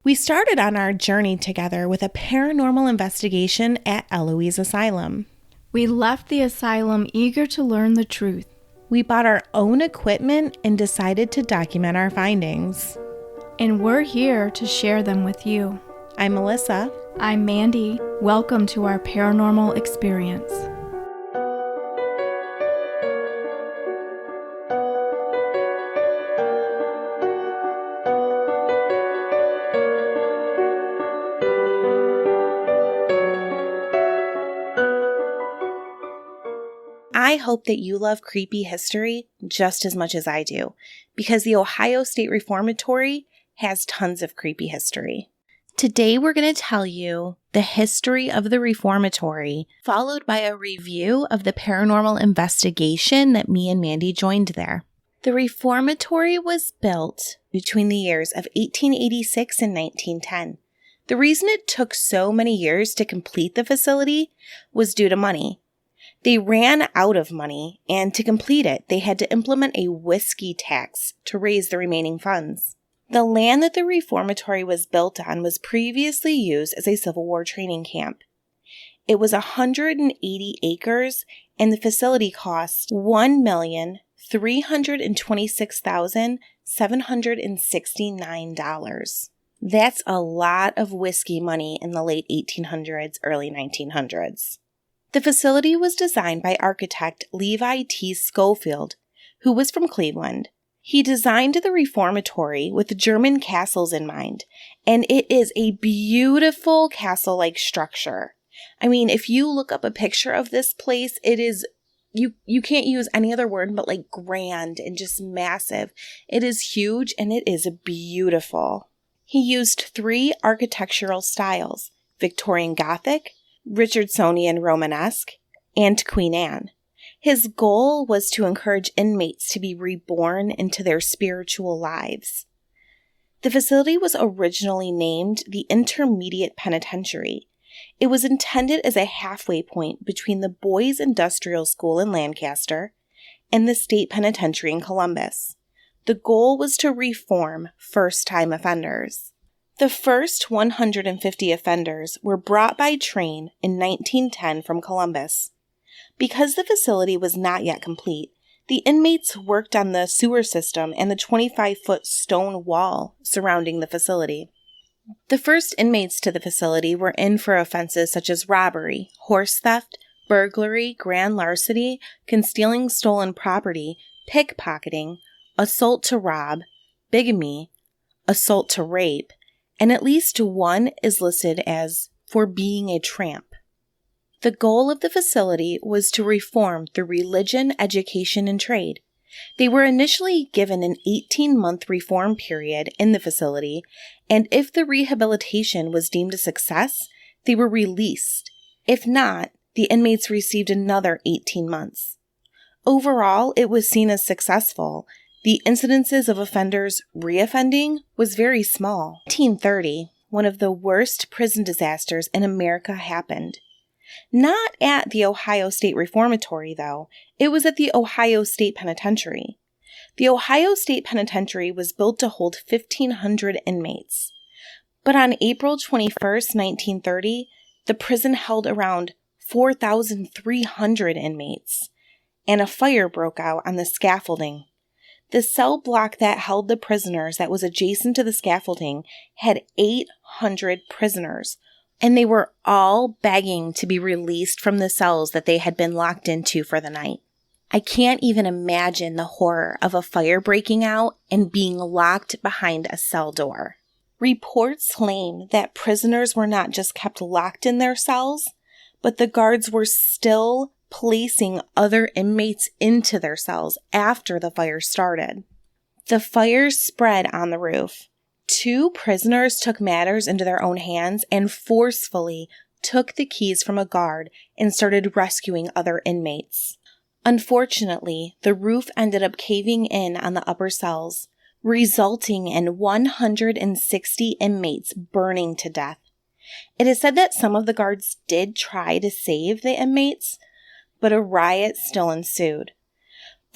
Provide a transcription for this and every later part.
We started on our journey together with a paranormal investigation at Eloise Asylum. We left the asylum eager to learn the truth. We bought our own equipment and decided to document our findings. And we're here to share them with you. I'm Melissa. I'm Mandi. Welcome to our paranormal experience. I hope that you love creepy history just as much as I do, because the Ohio State Reformatory has tons of creepy history. Today we're going to tell you the history of the Reformatory, followed by a review of the paranormal investigation that me and Mandi joined there. The Reformatory was built between the years of 1886 and 1910. The reason it took so many years to complete the facility was due to money. They ran out of money, and to complete it, they had to implement a whiskey tax to raise the remaining funds. The land that the Reformatory was built on was previously used as a Civil War training camp. It was 180 acres, and the facility cost $1,326,769. That's a lot of whiskey money in the late 1800s, early 1900s. The facility was designed by architect Levi T. Schofield, who was from Cleveland. He designed the Reformatory with German castles in mind, and it is a beautiful castle-like structure. I mean, if you look up a picture of this place, it is, you can't use any other word but like grand and just massive. It is huge and it is beautiful. He used 3 architectural styles: Victorian Gothic, Richardsonian Romanesque, and Queen Anne. His goal was to encourage inmates to be reborn into their spiritual lives. The facility was originally named the Intermediate Penitentiary. It was intended as a halfway point between the Boys Industrial School in Lancaster and the State Penitentiary in Columbus. The goal was to reform first-time offenders. The first 150 offenders were brought by train in 1910 from Columbus. Because the facility was not yet complete, the inmates worked on the sewer system and the 25-foot stone wall surrounding the facility. The first inmates to the facility were in for offenses such as robbery, horse theft, burglary, grand larceny, concealing stolen property, pickpocketing, assault to rob, bigamy, assault to rape, and at least one is listed as for being a tramp. The goal of the facility was to reform through religion, education, and trade. They were initially given an 18-month reform period in the facility, and if the rehabilitation was deemed a success, they were released. If not, the inmates received another 18 months. Overall, it was seen as successful. The incidences of offenders reoffending was very small. In 1930, one of the worst prison disasters in America happened. Not at the Ohio State Reformatory, though. It was at the Ohio State Penitentiary. The Ohio State Penitentiary was built to hold 1,500 inmates. But on April 21st, 1930, the prison held around 4,300 inmates, and a fire broke out on the scaffolding. The cell block that held the prisoners that was adjacent to the scaffolding had 800 prisoners, and they were all begging to be released from the cells that they had been locked into for the night. I can't even imagine the horror of a fire breaking out and being locked behind a cell door. Reports claim that prisoners were not just kept locked in their cells, but the guards were still placing other inmates into their cells after the fire started. The fire spread on the roof. 2 prisoners took matters into their own hands and forcefully took the keys from a guard and started rescuing other inmates. Unfortunately, the roof ended up caving in on the upper cells, resulting in 160 inmates burning to death. It is said that some of the guards did try to save the inmates, but a riot still ensued.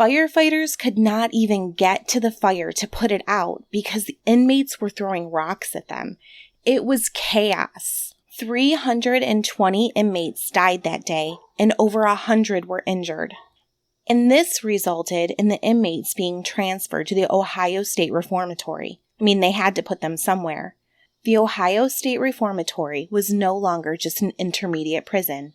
Firefighters could not even get to the fire to put it out because the inmates were throwing rocks at them. It was chaos. 320 inmates died that day, and over 100 were injured. And this resulted in the inmates being transferred to the Ohio State Reformatory. They had to put them somewhere. The Ohio State Reformatory was no longer just an intermediate prison.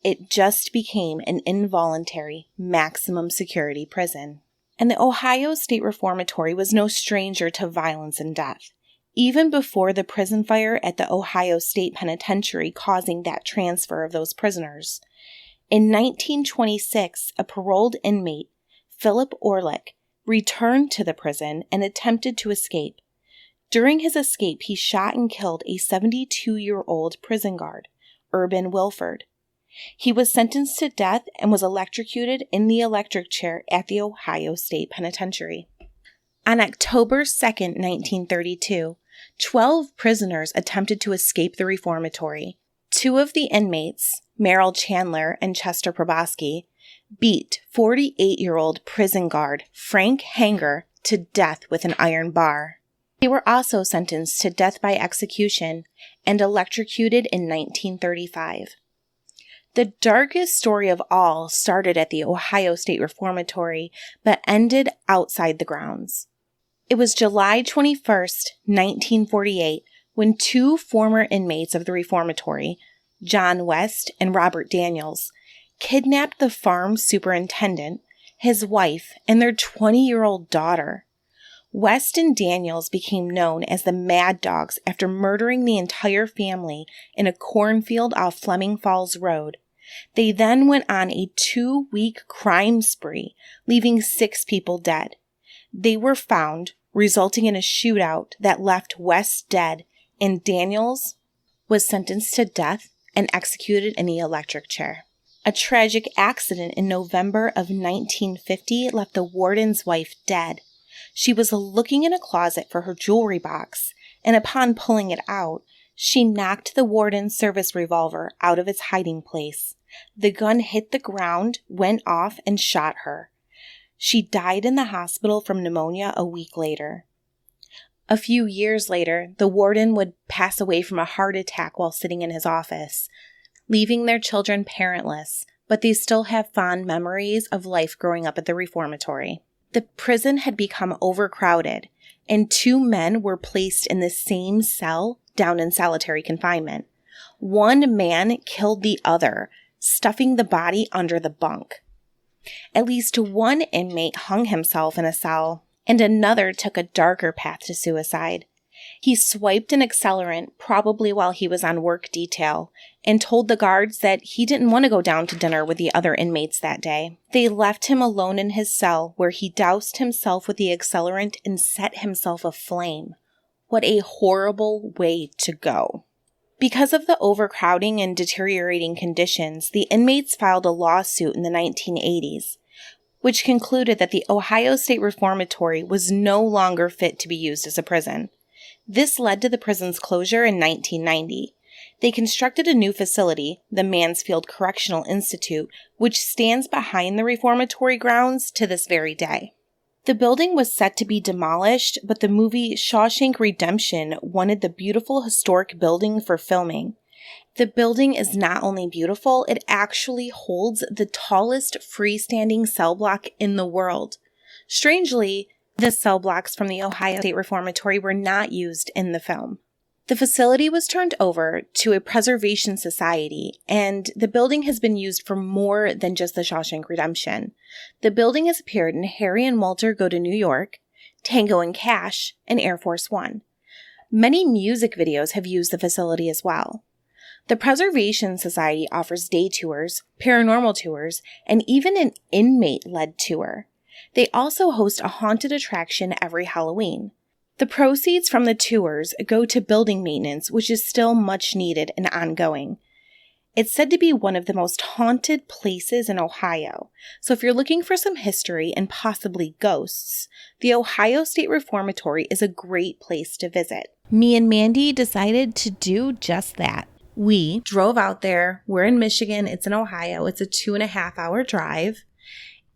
It just became an involuntary maximum security prison. And the Ohio State Reformatory was no stranger to violence and death. Even before the prison fire at the Ohio State Penitentiary causing that transfer of those prisoners. In 1926, a paroled inmate, Philip Orlick, returned to the prison and attempted to escape. During his escape, he shot and killed a 72-year-old prison guard, Urban Wilford. He was sentenced to death and was electrocuted in the electric chair at the Ohio State Penitentiary. On October 2, 1932, 12 prisoners attempted to escape the reformatory. Two of the inmates, Merrill Chandler and Chester Probosky, beat 48-year-old prison guard Frank Hanger to death with an iron bar. They were also sentenced to death by execution and electrocuted in 1935. The darkest story of all started at the Ohio State Reformatory, but ended outside the grounds. It was July 21, 1948, when two former inmates of the reformatory, John West and Robert Daniels, kidnapped the farm superintendent, his wife, and their 20-year-old daughter. West and Daniels became known as the Mad Dogs after murdering the entire family in a cornfield off Fleming Falls Road. They then went on a 2-week crime spree, leaving 6 people dead. They were found, resulting in a shootout that left West dead, and Daniels was sentenced to death and executed in the electric chair. A tragic accident in November of 1950 left the warden's wife dead. She was looking in a closet for her jewelry box, and upon pulling it out, she knocked the warden's service revolver out of its hiding place. The gun hit the ground, went off, and shot her. She died in the hospital from pneumonia a week later. A few years later, the warden would pass away from a heart attack while sitting in his office, leaving their children parentless, but they still have fond memories of life growing up at the reformatory. The prison had become overcrowded, and 2 men were placed in the same cell down in solitary confinement. One man killed the other, stuffing the body under the bunk. At least one inmate hung himself in a cell, and another took a darker path to suicide. He swiped an accelerant, probably while he was on work detail, and told the guards that he didn't want to go down to dinner with the other inmates that day. They left him alone in his cell, where he doused himself with the accelerant and set himself aflame. What a horrible way to go. Because of the overcrowding and deteriorating conditions, the inmates filed a lawsuit in the 1980s, which concluded that the Ohio State Reformatory was no longer fit to be used as a prison. This led to the prison's closure in 1990. They constructed a new facility, the Mansfield Correctional Institute, which stands behind the reformatory grounds to this very day. The building was set to be demolished, but the movie Shawshank Redemption wanted the beautiful historic building for filming. The building is not only beautiful, it actually holds the tallest freestanding cell block in the world. Strangely, the cell blocks from the Ohio State Reformatory were not used in the film. The facility was turned over to a preservation society, and the building has been used for more than just the Shawshank Redemption. The building has appeared in Harry and Walter Go to New York, Tango and Cash, and Air Force One. Many music videos have used the facility as well. The Preservation Society offers day tours, paranormal tours, and even an inmate-led tour. They also host a haunted attraction every Halloween. The proceeds from the tours go to building maintenance, which is still much needed and ongoing. It's said to be one of the most haunted places in Ohio, so if you're looking for some history and possibly ghosts, the Ohio State Reformatory is a great place to visit. Me and Mandy decided to do just that. We drove out there. We're in Michigan. It's in Ohio. It's a 2.5-hour drive.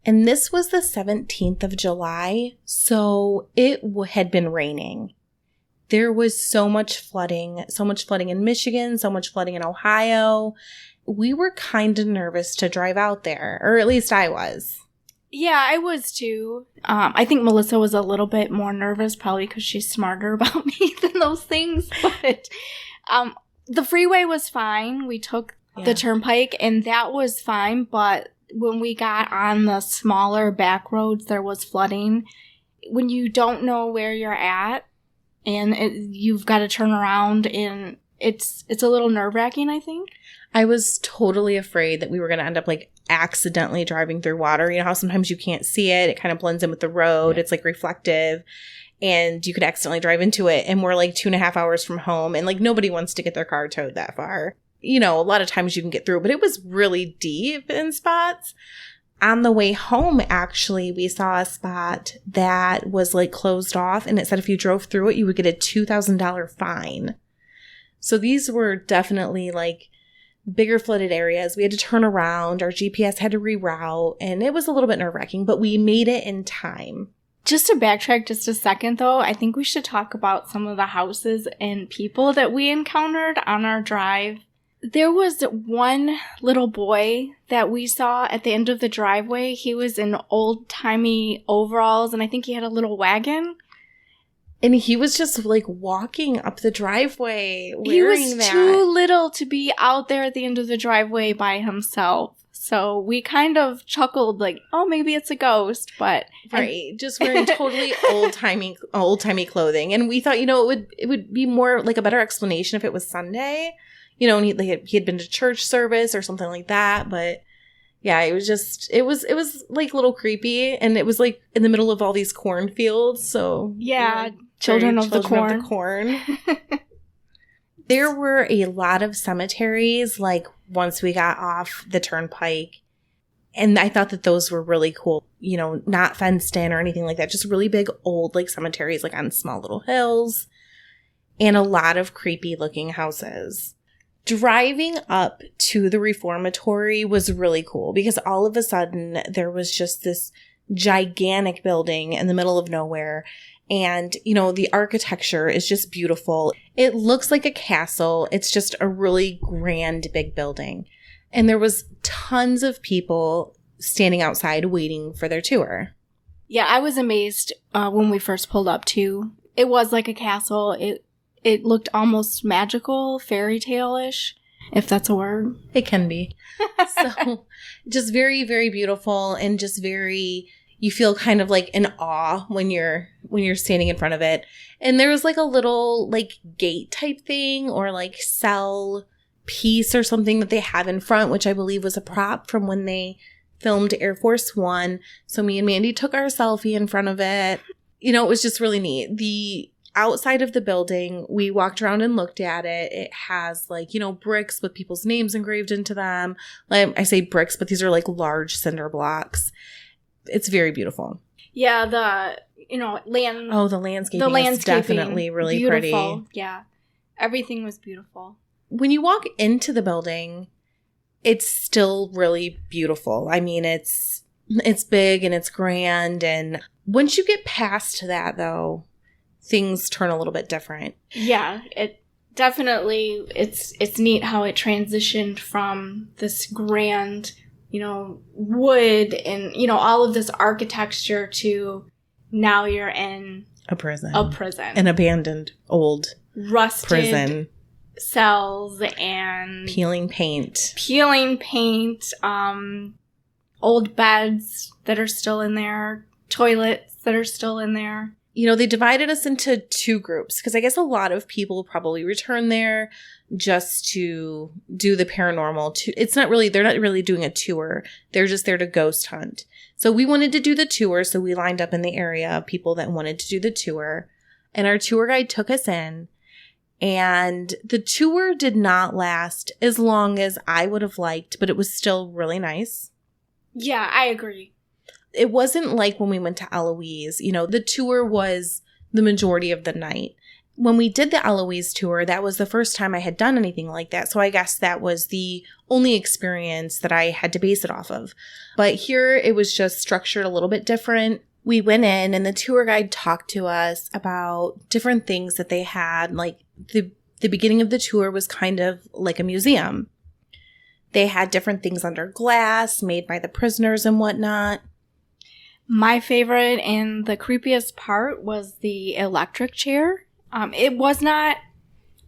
And this was the 17th of July, so it had been raining. There was so much flooding in Michigan, so much flooding in Ohio. We were kind of nervous to drive out there, or at least I was. Yeah, I was too. I think Melissa was a little bit more nervous, probably because she's smarter about me than those things. But the freeway was fine. We took the turnpike, and that was fine, but when we got on the smaller back roads, there was flooding. When you don't know where you're at and you've got to turn around, and it's a little nerve-wracking, I think. I was totally afraid that we were going to end up like accidentally driving through water. You know how sometimes you can't see it. It kind of blends in with the road. Yeah. It's like reflective, and you could accidentally drive into it. And we're like 2.5 hours from home, and like nobody wants to get their car towed that far. You know, a lot of times you can get through, but it was really deep in spots. On the way home, actually, we saw a spot that was like closed off, and it said if you drove through it, you would get a $2,000 fine. So these were definitely like bigger flooded areas. We had to turn around. Our GPS had to reroute, and it was a little bit nerve-wracking, but we made it in time. Just to backtrack just a second, though, I think we should talk about some of the houses and people that we encountered on our drive. There was one little boy that we saw at the end of the driveway. He was in old-timey overalls, and I think he had a little wagon. And he was just, like, walking up the driveway wearing that. He was too little to be out there at the end of the driveway by himself. So we kind of chuckled, like, oh, maybe it's a ghost, but... Right, just wearing totally old-timey clothing. And we thought, you know, it would be more, like, a better explanation if it was Sunday. You know, and he had been to church service or something like that. But yeah, it was just, it was like a little creepy. And it was like in the middle of all these cornfields. So yeah, children of the corn. There were a lot of cemeteries, like once we got off the turnpike. And I thought that those were really cool, you know, not fenced in or anything like that. Just really big old like cemeteries, like on small little hills, and a lot of creepy looking houses. Driving up to the reformatory was really cool because all of a sudden there was just this gigantic building in the middle of nowhere. And, you know, the architecture is just beautiful. It looks like a castle. It's just a really grand big building. And there was tons of people standing outside waiting for their tour. Yeah, I was amazed when we first pulled up too. It was like a castle. It looked almost magical, fairy tale-ish, if that's a word. It can be. So just very, very beautiful, and just very, you feel kind of like in awe when you're standing in front of it. And there was like a little like gate type thing or like cell piece or something that they have in front, which I believe was a prop from when they filmed Air Force One. So me and Mandi took our selfie in front of it. You know, it was just really neat. The outside of the building, we walked around and looked at it. It has like, you know, bricks with people's names engraved into them. Like I say bricks, but these are like large cinder blocks. It's very beautiful. Yeah, the landscaping. The landscaping is definitely really beautiful. Pretty. Yeah, everything was beautiful. When you walk into the building, it's still really beautiful. I mean, it's big and it's grand. And once you get past that, though, things turn a little bit different. Yeah, it definitely, it's neat how it transitioned from this grand, you know, wood and, you know, all of this architecture to now you're in a prison. An abandoned old rusted prison. Cells and peeling paint, old beds that are still in there, toilets that are still in there. You know, they divided us into two groups because I guess a lot of people probably return there just to do the paranormal. They're not really doing a tour. They're just there to ghost hunt. So we wanted to do the tour. So we lined up in the area of people that wanted to do the tour. And our tour guide took us in. And the tour did not last as long as I would have liked, but it was still really nice. Yeah, I agree. It wasn't like when we went to Eloise. You know, the tour was the majority of the night. When we did the Eloise tour, that was the first time I had done anything like that. So I guess that was the only experience that I had to base it off of. But here it was just structured a little bit different. We went in and the tour guide talked to us about different things that they had. Like the beginning of the tour was kind of like a museum. They had different things under glass made by the prisoners and whatnot. My favorite and the creepiest part was the electric chair. It was not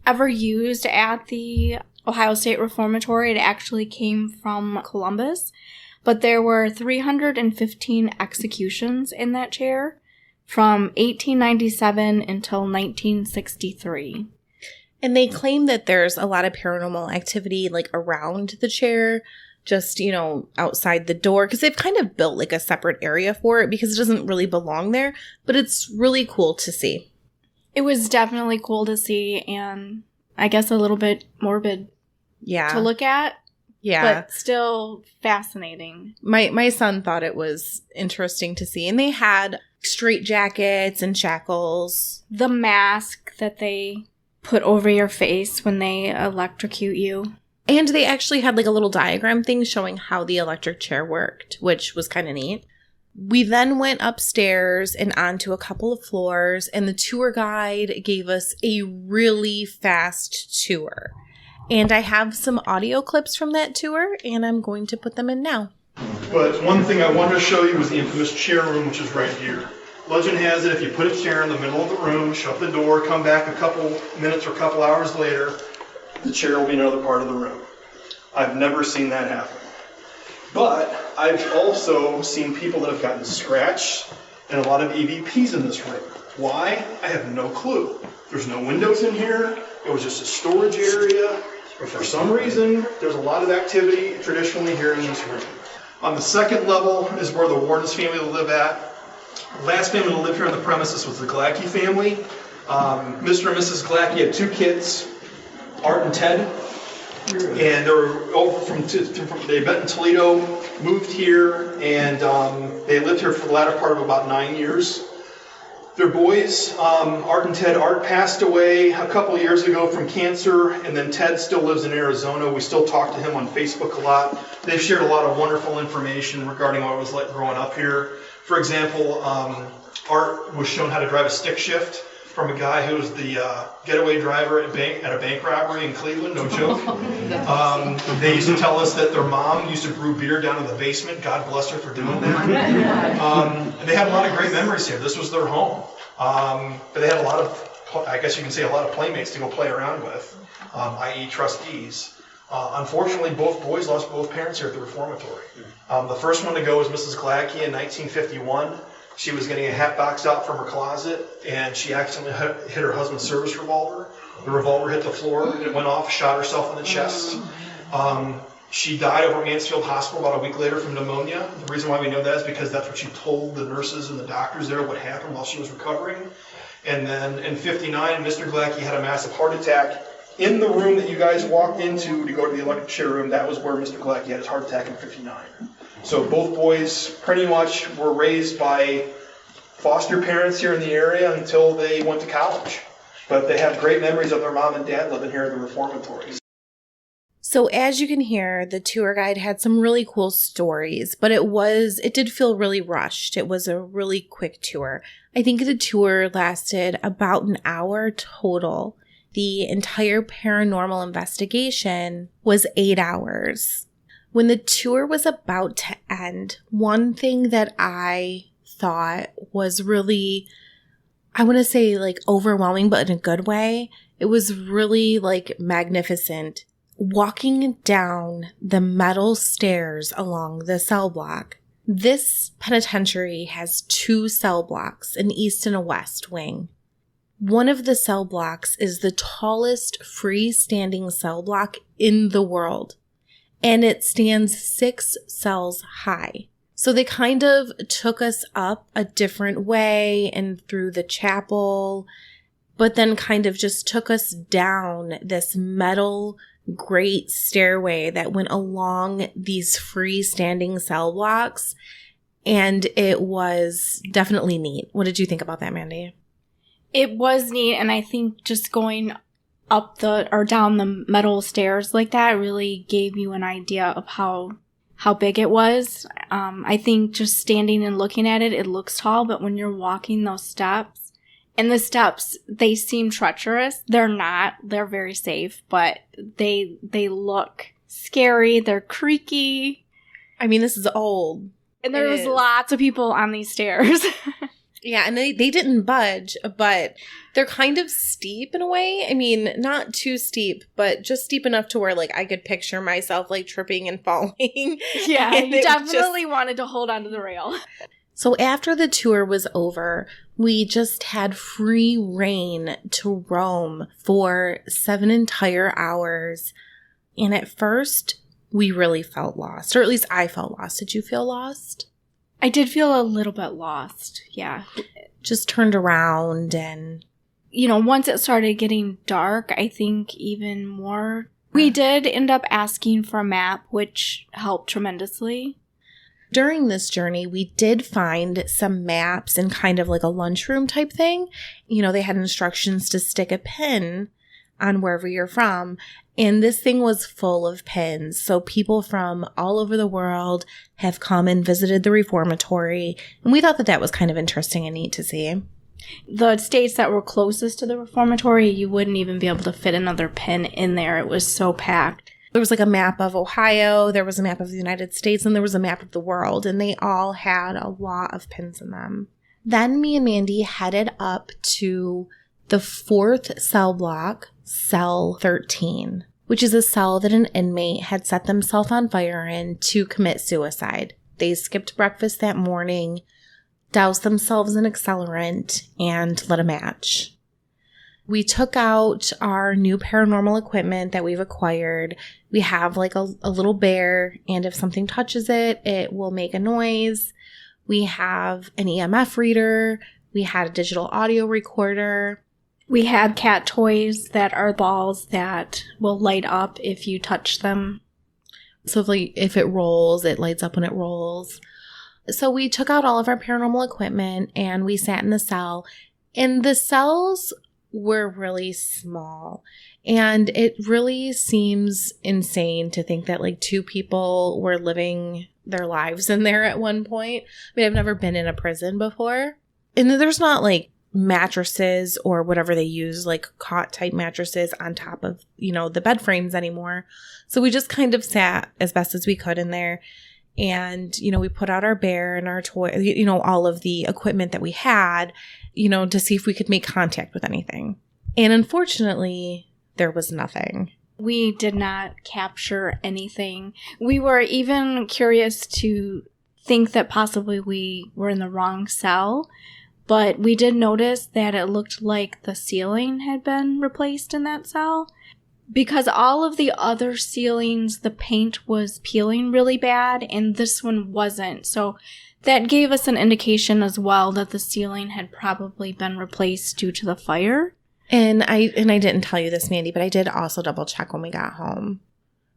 ever used at the Ohio State Reformatory. It actually came from Columbus. But there were 315 executions in that chair from 1897 until 1963. And they claim that there's a lot of paranormal activity like around the chair, just, outside the door, because they've kind of built like a separate area for it because it doesn't really belong there. But it's really cool to see. It was definitely cool to see, and I guess a little bit morbid to look at. Yeah. But still fascinating. My son thought it was interesting to see. And they had straight jackets and shackles. The mask that they put over your face when they electrocute you. And they actually had like a little diagram thing showing how the electric chair worked, which was kind of neat. We then went upstairs and onto a couple of floors, and the tour guide gave us a really fast tour. And I have some audio clips from that tour, and I'm going to put them in now. But one thing I wanted to show you was the infamous chair room, which is right here. Legend has it, if you put a chair in the middle of the room, shut the door, come back a couple minutes or a couple hours later, the chair will be in another part of the room. I've never seen that happen. But I've also seen people that have gotten scratched and a lot of EVPs in this room. Why? I have no clue. There's no windows in here. It was just a storage area. But for some reason, there's a lot of activity traditionally here in this room. On the second level is where the warden's family will live at. The last family to live here on the premises was the Glackey family. Mr. and Mrs. Glackey had two kids, Art and Ted. And they were over they met in Toledo, moved here, and they lived here for the latter part of about 9 years. Their boys, Art and Ted, Art passed away a couple years ago from cancer, and then Ted still lives in Arizona. We still talk to him on Facebook a lot. They've shared a lot of wonderful information regarding what it was like growing up here. For example, Art was shown how to drive a stick shift from a guy who was the getaway driver at a bank robbery in Cleveland, no joke. They used to tell us that their mom used to brew beer down in the basement. God bless her for doing that. They had a lot of great memories here. This was their home. But they had a lot of, I guess you can say, a lot of playmates to go play around with, i.e. trustees. Unfortunately, both boys lost both parents here at the Reformatory. The first one to go was Mrs. Glackey in 1951. She was getting a hat box out from her closet, and she accidentally hit her husband's service revolver. The revolver hit the floor, it went off, shot herself in the chest. She died over at Mansfield Hospital about a week later from pneumonia. The reason why we know that is because that's what she told the nurses and the doctors there what happened while she was recovering. And then in 59, Mr. Glackey had a massive heart attack. In the room that you guys walked into to go to the electric chair room, that was where Mr. Glackey had his heart attack in 59. So both boys pretty much were raised by foster parents here in the area until they went to college. But they have great memories of their mom and dad living here at the Reformatory. So as you can hear, the tour guide had some really cool stories, but it did feel really rushed. It was a really quick tour. I think the tour lasted about an hour total. The entire paranormal investigation was 8 hours. When the tour was about to end, one thing that I thought was really, I want to say like overwhelming, but in a good way, it was really like magnificent. Walking down the metal stairs along the cell block. This penitentiary has 2 cell blocks, an east and a west wing. One of the cell blocks is the tallest freestanding cell block in the world, and it stands 6 cells high. So they kind of took us up a different way and through the chapel, but then kind of just took us down this metal great stairway that went along these freestanding cell blocks, and it was definitely neat. What did you think about that, Mandi? It was neat, and I think just going up or down the metal stairs like that really gave you an idea of how big it was. I think just standing and looking at it, it looks tall, but when you're walking those steps, and the steps, they seem treacherous. They're not. They're very safe, but they look scary. They're creaky. I mean, this is old. And there was lots of people on these stairs. Yeah, and they didn't budge, but they're kind of steep in a way. I mean, not too steep, but just steep enough to where, like, I could picture myself, like, tripping and falling. Yeah, you definitely wanted to hold onto the rail. So after the tour was over, we just had free reign to roam for 7 entire hours. And at first, we really felt lost, or at least I felt lost. Did you feel lost? I did feel a little bit lost, yeah. Just turned around and... You know, once it started getting dark, I think even more. We did end up asking for a map, which helped tremendously. During this journey, we did find some maps in kind of like a lunchroom type thing. You know, they had instructions to stick a pin on wherever you're from. And this thing was full of pins. So people from all over the world have come and visited the reformatory. And we thought that that was kind of interesting and neat to see. The states that were closest to the reformatory, you wouldn't even be able to fit another pin in there. It was so packed. There was like a map of Ohio, there was a map of the United States, and there was a map of the world. And they all had a lot of pins in them. Then me and Mandi headed up to the 4th cell block, cell 13, which is a cell that an inmate had set themselves on fire in to commit suicide. They skipped breakfast that morning, doused themselves in accelerant, and lit a match. We took out our new paranormal equipment that we've acquired. We have like a little bear, and if something touches it, it will make a noise. We have an EMF reader. We had a digital audio recorder. We had cat toys that are balls that will light up if you touch them. So if it rolls, it lights up when it rolls. So we took out all of our paranormal equipment and we sat in the cell. And the cells were really small. And it really seems insane to think that like 2 people were living their lives in there at one point. I mean, I've never been in a prison before. And there's not like mattresses or whatever they use, like cot type mattresses on top of, you know, the bed frames anymore. So we just kind of sat as best as we could in there. And, you know, we put out our bear and our toy, you know, all of the equipment that we had, you know, to see if we could make contact with anything. And unfortunately, there was nothing. We did not capture anything. We were even curious to think that possibly we were in the wrong cell. But we did notice that it looked like the ceiling had been replaced in that cell. Because all of the other ceilings, the paint was peeling really bad, and this one wasn't. So that gave us an indication as well that the ceiling had probably been replaced due to the fire. And I didn't tell you this, Mandi, but I did also double check when we got home.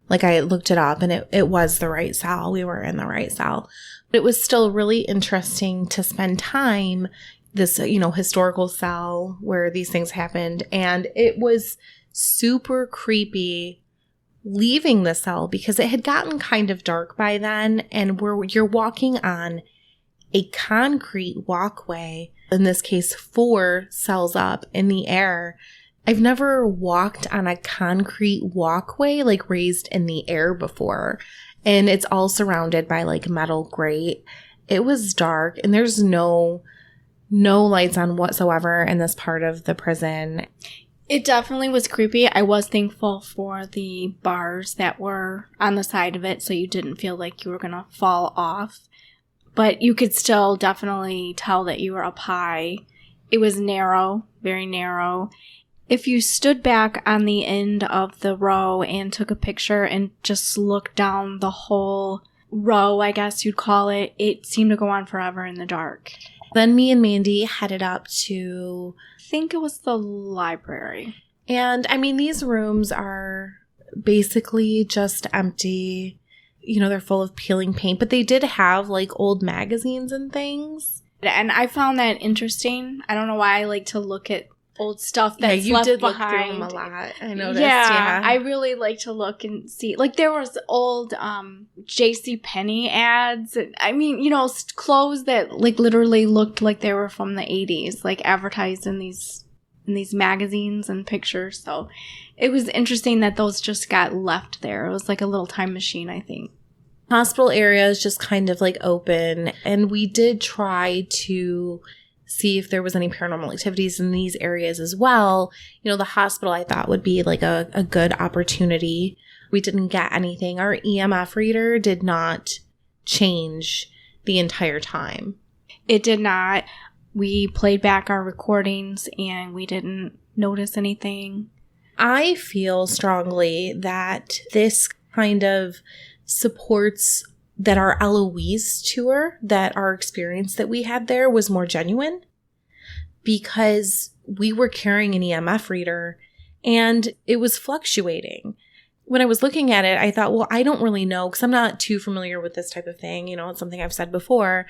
Like I looked it up and it was the right cell. We were in the right cell. But it was still really interesting to spend time this, you know, historical cell where these things happened. And it was super creepy leaving the cell because it had gotten kind of dark by then. And you're walking on a concrete walkway, in this case, 4 cells up in the air. I've never walked on a concrete walkway like raised in the air before. And it's all surrounded by like metal grate. It was dark and there's no lights on whatsoever in this part of the prison. It definitely was creepy. I was thankful for the bars that were on the side of it so you didn't feel like you were going to fall off. But you could still definitely tell that you were up high. It was narrow, very narrow. If you stood back on the end of the row and took a picture and just looked down the whole row, I guess you'd call it, it seemed to go on forever in the dark. Then me and Mandi headed up to, I think it was the library. And I mean, these rooms are basically just empty. You know, they're full of peeling paint, but they did have like old magazines and things. And I found that interesting. I don't know why I like to look at old stuff that's you left did behind. look through them a lot. I noticed. Yeah, I really like to look and see. Like, there was old JCPenney ads. I mean, you know, clothes that like literally looked like they were from the 80s, like advertised in these magazines and pictures. So it was interesting that those just got left there. It was like a little time machine, I think. Hospital area is just kind of like open, and we did try to see if there was any paranormal activities in these areas as well. You know, the hospital I thought would be like a good opportunity. We didn't get anything. Our EMF reader did not change the entire time. It did not. We played back our recordings and we didn't notice anything. I feel strongly that this kind of supports that our Eloise tour, that our experience that we had there was more genuine, because we were carrying an EMF reader and it was fluctuating. When I was looking at it, I thought, well, I don't really know, because I'm not too familiar with this type of thing. You know, it's something I've said before.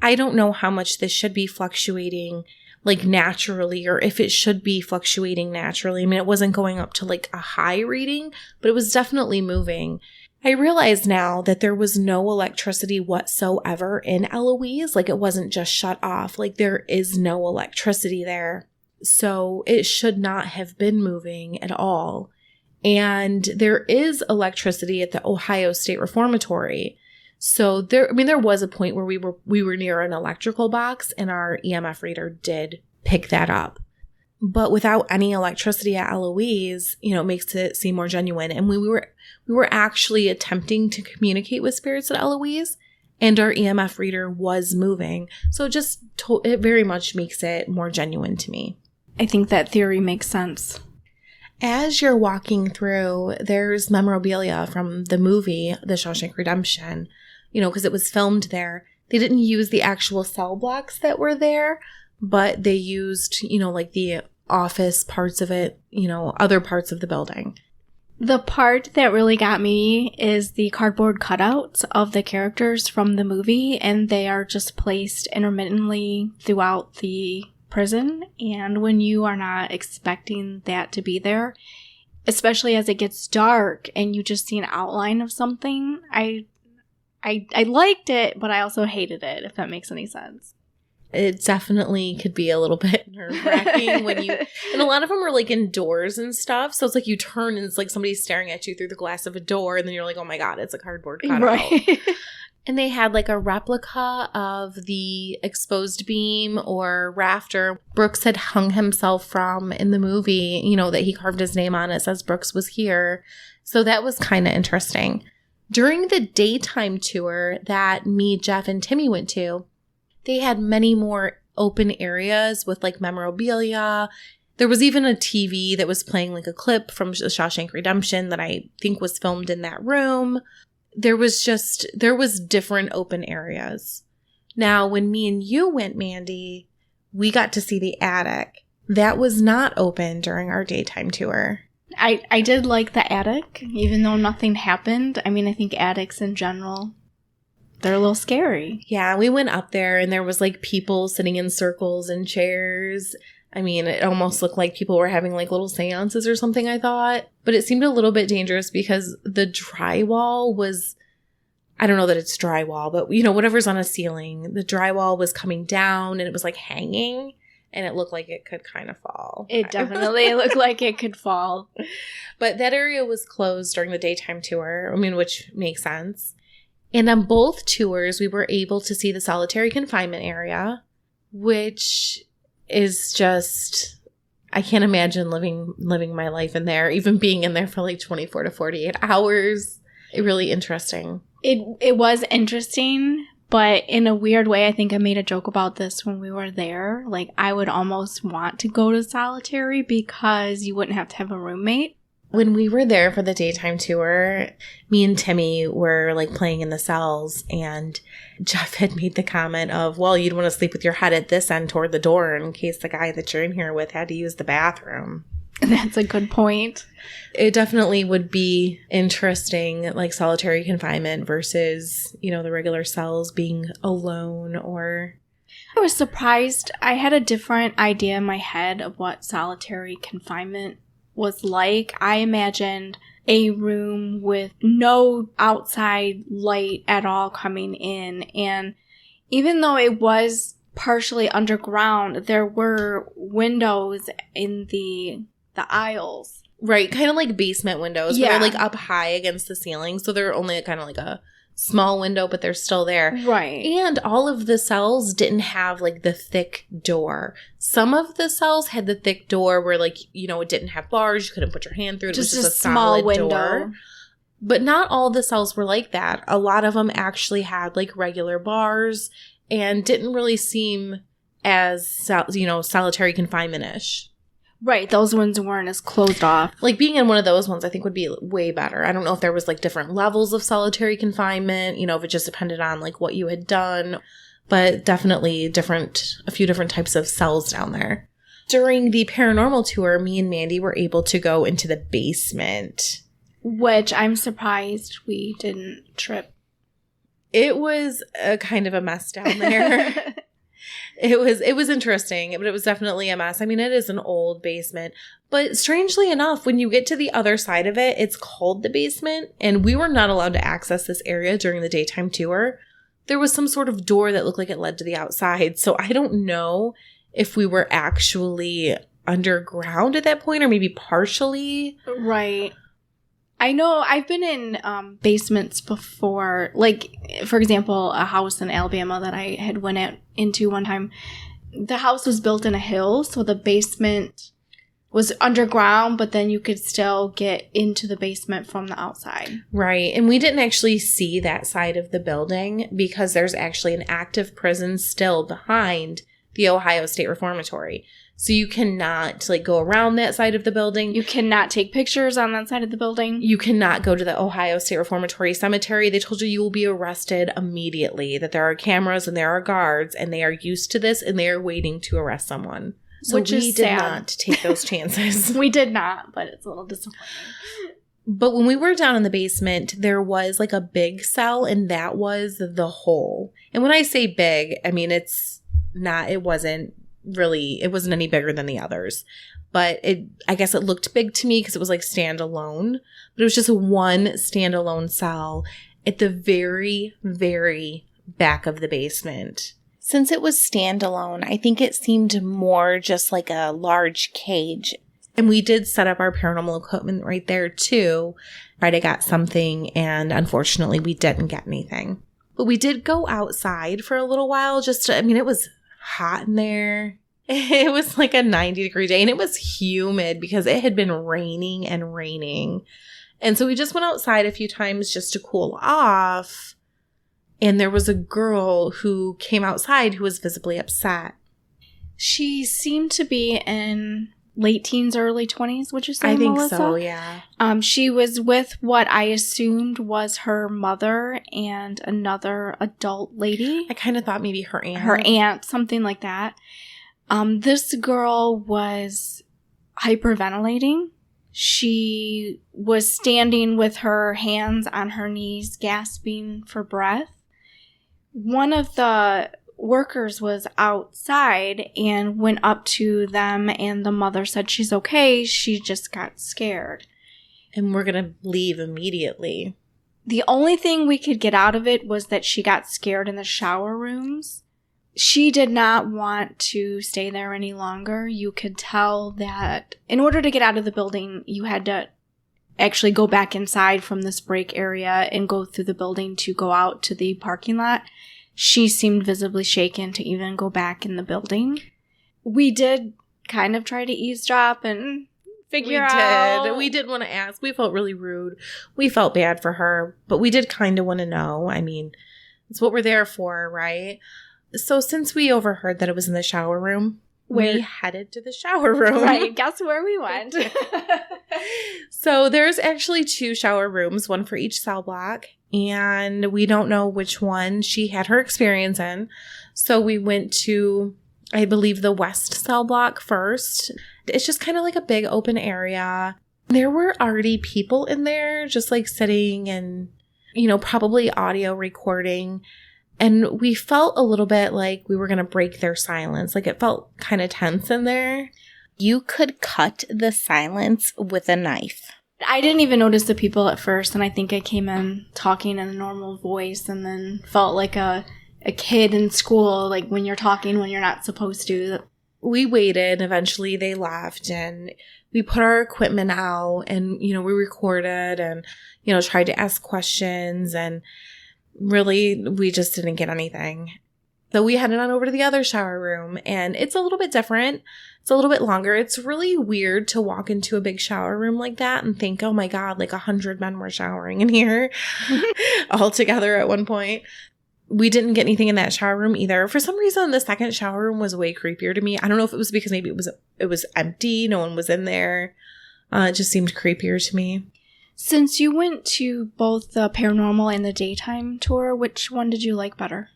I don't know how much this should be fluctuating like naturally, or if it should be fluctuating naturally. I mean, it wasn't going up to like a high reading, but it was definitely moving. I realize now that there was no electricity whatsoever in Eloise. Like, it wasn't just shut off. Like, there is no electricity there. So it should not have been moving at all. And there is electricity at the Ohio State Reformatory. So there was a point where we were near an electrical box and our EMF reader did pick that up. But without any electricity at Eloise, you know, it makes it seem more genuine. And we were actually attempting to communicate with spirits at Eloise, and our EMF reader was moving. So it very much makes it more genuine to me. I think that theory makes sense. As you're walking through, there's memorabilia from the movie, The Shawshank Redemption, you know, because it was filmed there. They didn't use the actual cell blocks that were there, but they used, you know, like the office parts of it, you know, other parts of the building. The part that really got me is the cardboard cutouts of the characters from the movie, and they are just placed intermittently throughout the prison. And when you are not expecting that to be there, especially as it gets dark and you just see an outline of something, I liked it, but I also hated it, if that makes any sense. It definitely could be a little bit nerve-wracking and a lot of them are like indoors and stuff. So it's like you turn and it's like somebody's staring at you through the glass of a door, and then you're like, oh my God, it's a cardboard cutout. Right. And they had like a replica of the exposed beam or rafter Brooks had hung himself from in the movie, you know, that he carved his name on. It says Brooks was here. So that was kind of interesting. During the daytime tour that me, Jeff, and Timmy went to, they had many more open areas with like memorabilia. There was even a TV that was playing like a clip from The Shawshank Redemption that I think was filmed in that room. There was different open areas. Now, when me and you went, Mandi, we got to see the attic. That was not open during our daytime tour. I did like the attic, even though nothing happened. I mean, I think attics in general, they're a little scary. Yeah, we went up there and there was like people sitting in circles in chairs. I mean, it almost looked like people were having like little seances or something, I thought. But it seemed a little bit dangerous because the drywall was, I don't know that it's drywall, but you know, whatever's on a ceiling, the drywall was coming down and it was like hanging and it looked like it could kind of fall. It definitely looked like it could fall. But that area was closed during the daytime tour, I mean, which makes sense. And on both tours, we were able to see the solitary confinement area, which is just, I can't imagine living my life in there, even being in there for like 24 to 48 hours. Really interesting. It was interesting, but in a weird way, I think I made a joke about this when we were there. Like, I would almost want to go to solitary because you wouldn't have to have a roommate. When we were there for the daytime tour, me and Timmy were like playing in the cells, and Jeff had made the comment of, well, you'd want to sleep with your head at this end toward the door in case the guy that you're in here with had to use the bathroom. That's a good point. It definitely would be interesting, like solitary confinement versus, you know, the regular cells being alone or... I was surprised. I had a different idea in my head of what solitary confinement was like. I imagined a room with no outside light at all coming in. And even though it was partially underground, there were windows in the aisles. Right, kind of like basement windows. Yeah. Where they're like up high against the ceiling. So they're only kind of like a small window, but they're still there. Right. And all of the cells didn't have like the thick door. Some of the cells had the thick door where like, you know, it didn't have bars. You couldn't put your hand through it. Just it was just a small solid window. door. But not all the cells were like that. A lot of them actually had like regular bars and didn't really seem as, solitary confinement-ish. Right, those ones weren't as closed off. Like being in one of those ones, I think would be way better. I don't know if there was like different levels of solitary confinement, if it just depended on like what you had done, but definitely a few different types of cells down there. During the paranormal tour, me and Mandi were able to go into the basement. Which I'm surprised we didn't trip. It was a kind of a mess down there. It was interesting, but it was definitely a mess. I mean, it is an old basement, but strangely enough, when you get to the other side of it, it's called the basement, and we were not allowed to access this area during the daytime tour. There was some sort of door that looked like it led to the outside, so I don't know if we were actually underground at that point or maybe partially. Right. I know I've been in basements before, like, for example, a house in Alabama that I had went into one time. The house was built in a hill, so the basement was underground, but then you could still get into the basement from the outside. Right, and we didn't actually see that side of the building because there's actually an active prison still behind the Ohio State Reformatory. So you cannot go around that side of the building. You cannot take pictures on that side of the building. You cannot go to the Ohio State Reformatory Cemetery. They told you will be arrested immediately, that there are cameras and there are guards, and they are used to this, and they are waiting to arrest someone. So Which is we did sad. not take those chances. We did not, but it's a little disappointing. But when we were down in the basement, there was a big cell, and that was the hole. And when I say big, I mean it wasn't any bigger than the others, but I guess it looked big to me because it was standalone, but it was just one standalone cell at the very, very back of the basement. Since it was standalone, I think it seemed more just like a large cage. And we did set up our paranormal equipment right there too. Right, I got something, and unfortunately we didn't get anything. But we did go outside for a little while it was hot in there. It was like a 90-degree day, and it was humid because it had been raining and raining. And so we just went outside a few times just to cool off. And there was a girl who came outside who was visibly upset. She seemed to be in late teens, early 20s, would you say, I think Melissa? so, yeah. She was with what I assumed was her mother and another adult lady. I kind of thought maybe her aunt. Her aunt, something like that. This girl was hyperventilating. She was standing with her hands on her knees, gasping for breath. One of the workers was outside and went up to them, and the mother said she's okay. She just got scared. And we're going to leave immediately. The only thing we could get out of it was that she got scared in the shower rooms. She did not want to stay there any longer. You could tell that in order to get out of the building, you had to actually go back inside from this break area and go through the building to go out to the parking lot. She seemed visibly shaken to even go back in the building. We did kind of try to eavesdrop and figure out. We did want to ask. We felt really rude. We felt bad for her, but we did kind of want to know. I mean, it's what we're there for, right? So since we overheard that it was in the shower room, we headed to the shower room. Right. Guess where we went. So there's actually 2 shower rooms, one for each cell block. And we don't know which one she had her experience in. So we went to, I believe, the west cell block first. It's just kind of like a big open area. There were already people in there just sitting and, probably audio recording. And we felt a little bit like we were going to break their silence. Like it felt kind of tense in there. You could cut the silence with a knife. I didn't even notice the people at first, and I think I came in talking in a normal voice and then felt like a kid in school, like when you're talking when you're not supposed to. We waited. Eventually they left, and we put our equipment out, and, we recorded and, tried to ask questions, and really we just didn't get anything. So we headed on over to the other shower room, and it's a little bit different. It's a little bit longer. It's really weird to walk into a big shower room like that and think, oh my God, like 100 men were showering in here all together at one point. We didn't get anything in that shower room either. For some reason, the second shower room was way creepier to me. I don't know if it was because maybe it was empty. No one was in there. It just seemed creepier to me. Since you went to both the paranormal and the daytime tour, which one did you like better?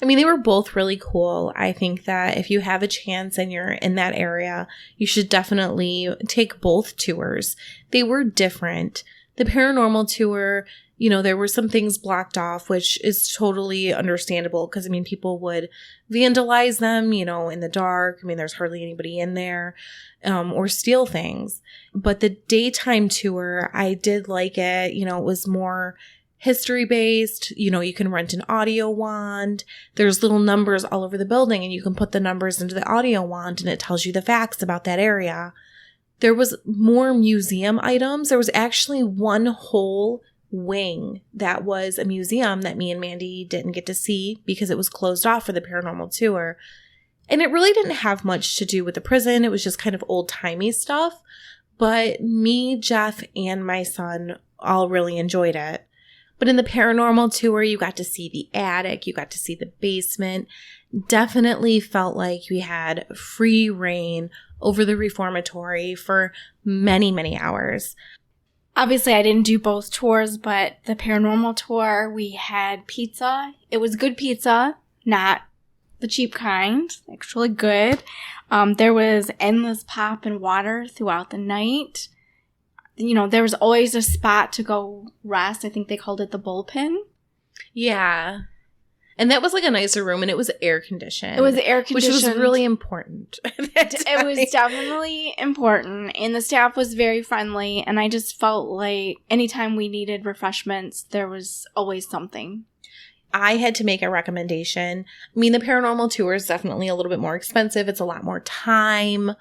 I mean, they were both really cool. I think that if you have a chance and you're in that area, you should definitely take both tours. They were different. The paranormal tour, there were some things blocked off, which is totally understandable because, people would vandalize them, in the dark. There's hardly anybody in there, or steal things. But the daytime tour, I did like it. It was more history-based. You can rent an audio wand. There's little numbers all over the building, and you can put the numbers into the audio wand, and it tells you the facts about that area. There was more museum items. There was actually one whole wing that was a museum that me and Mandi didn't get to see because it was closed off for the paranormal tour. And it really didn't have much to do with the prison. It was just kind of old-timey stuff. But me, Jeff, and my son all really enjoyed it. But in the paranormal tour, you got to see the attic. You got to see the basement. Definitely felt like we had free reign over the reformatory for many, many hours. Obviously, I didn't do both tours, but the paranormal tour, we had pizza. It was good pizza, not the cheap kind, actually good. There was endless pop and water throughout the night. There was always a spot to go rest. I think they called it the bullpen. Yeah. And that was like a nicer room, and it was air conditioned. It was air conditioned. Which was really important. It was definitely important, and the staff was very friendly, and I just felt like anytime we needed refreshments, there was always something. I had to make a recommendation. The paranormal tour is definitely a little bit more expensive. It's a lot more time.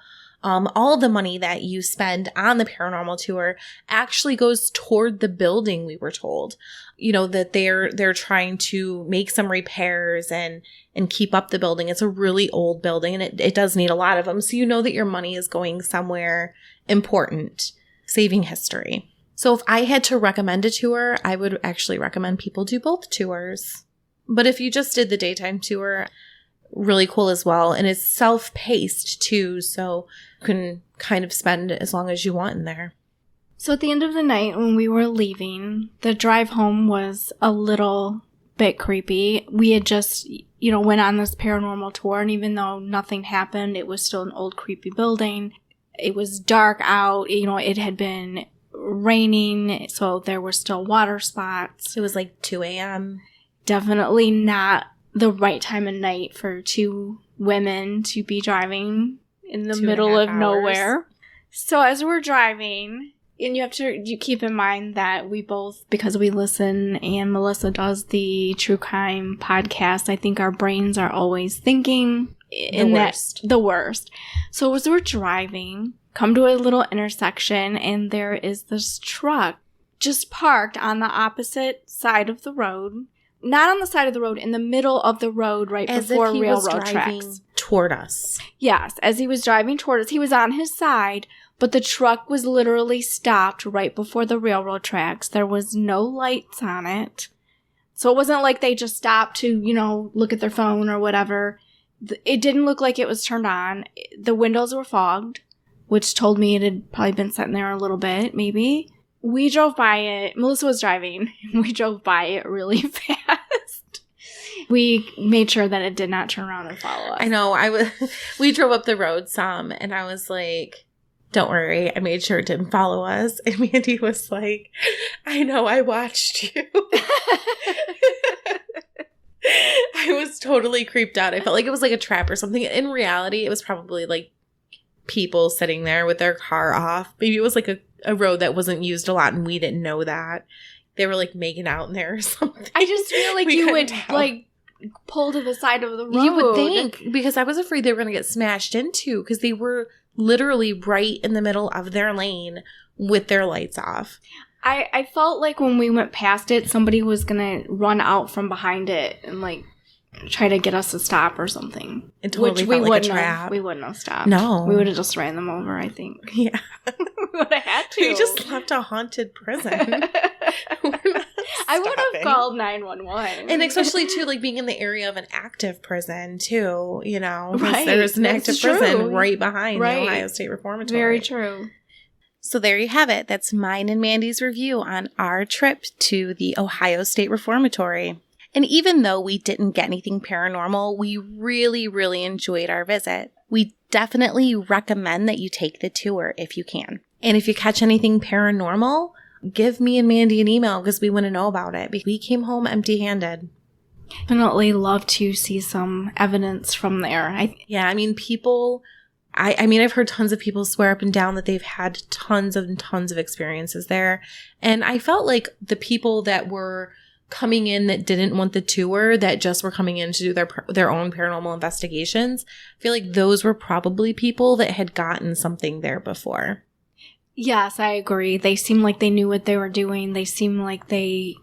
All the money that you spend on the paranormal tour actually goes toward the building, we were told. That they're trying to make some repairs and keep up the building. It's a really old building, and it does need a lot of them. So that your money is going somewhere important, saving history. So if I had to recommend a tour, I would actually recommend people do both tours. But if you just did the daytime tour, really cool as well. And it's self-paced too, so you can kind of spend as long as you want in there. So at the end of the night when we were leaving, the drive home was a little bit creepy. We had just, went on this paranormal tour, and even though nothing happened, it was still an old creepy building. It was dark out. It had been raining, so there were still water spots. It was like 2 a.m. Definitely not the right time of night for two women to be driving in the middle of nowhere. So as we're driving, and you keep in mind that we both, because we listen and Melissa does the true crime podcast, I think our brains are always thinking the worst. So as we're driving, come to a little intersection, and there is this truck just parked on the opposite side of the road. Not on the side of the road, in the middle of the road, right before railroad tracks. Toward us. Yes, as he was driving toward us, he was on his side, but the truck was literally stopped right before the railroad tracks. There was no lights on it. So it wasn't like they just stopped to, look at their phone or whatever. It didn't look like it was turned on. The windows were fogged, which told me it had probably been sitting there a little bit, maybe. We drove by it. Melissa was driving. We drove by it really fast. We made sure that it did not turn around and follow us. I know. We drove up the road some, and I was like, don't worry. I made sure it didn't follow us. And Mandi was like, I know, I watched you. I was totally creeped out. I felt like it was like a trap or something. In reality, it was probably like people sitting there with their car off. Maybe it was like a road that wasn't used a lot and we didn't know that. They were like making out in there or something. I just feel like you would like pull to the side of the road. You would think, because I was afraid they were going to get smashed into, because they were literally right in the middle of their lane with their lights off. I felt like when we went past it, somebody was going to run out from behind it and like try to get us to stop or something. It totally Which felt we like wouldn't a trap. we wouldn't have stopped. No. We would have just ran them over, I think. Yeah. We would have had to. We just left a haunted prison. I would have called 911. And especially, too, like being in the area of an active prison, too, you know. Right. There's an That's active true. prison right behind Right. the Ohio State Reformatory. Very true. So there you have it. That's mine and Mandy's review on our trip to the Ohio State Reformatory. And even though we didn't get anything paranormal, we really, really enjoyed our visit. We definitely recommend that you take the tour if you can. And if you catch anything paranormal, give me and Mandy an email because we want to know about it. We came home empty-handed. Definitely love to see some evidence from there. Yeah, I mean, people... I mean, I've heard tons of people swear up and down that they've had tons and tons of experiences there. And I felt like the people that were coming in that didn't want the tour, that just were coming in to do their own paranormal investigations, I feel like those were probably people that had gotten something there before. Yes, I agree. They seemed like they knew what they were doing. They seemed like they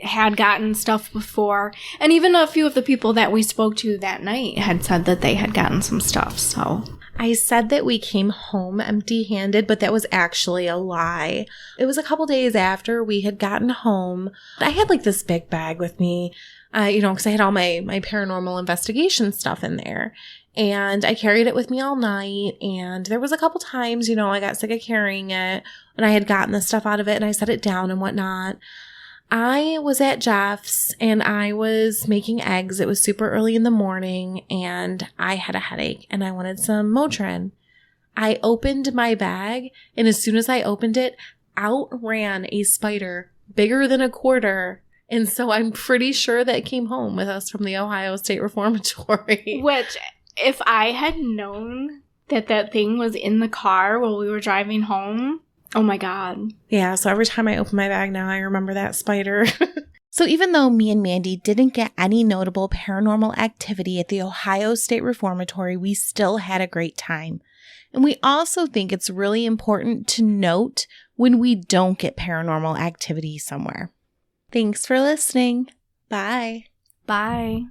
had gotten stuff before. And even a few of the people that we spoke to that night had said that they had gotten some stuff, so... I said that we came home empty-handed, but that was actually a lie. It was a couple days after we had gotten home. I had like this big bag with me, because I had all my paranormal investigation stuff in there. And I carried it with me all night. And there was a couple times, I got sick of carrying it and I had gotten the stuff out of it and I set it down and whatnot. I was at Jeff's and I was making eggs. It was super early in the morning and I had a headache and I wanted some Motrin. I opened my bag and as soon as I opened it, out ran a spider bigger than a quarter. And so I'm pretty sure that came home with us from the Ohio State Reformatory. Which, if I had known that thing was in the car while we were driving home... Oh my God. Yeah, so every time I open my bag now, I remember that spider. So even though me and Mandy didn't get any notable paranormal activity at the Ohio State Reformatory, we still had a great time. And we also think it's really important to note when we don't get paranormal activity somewhere. Thanks for listening. Bye. Bye.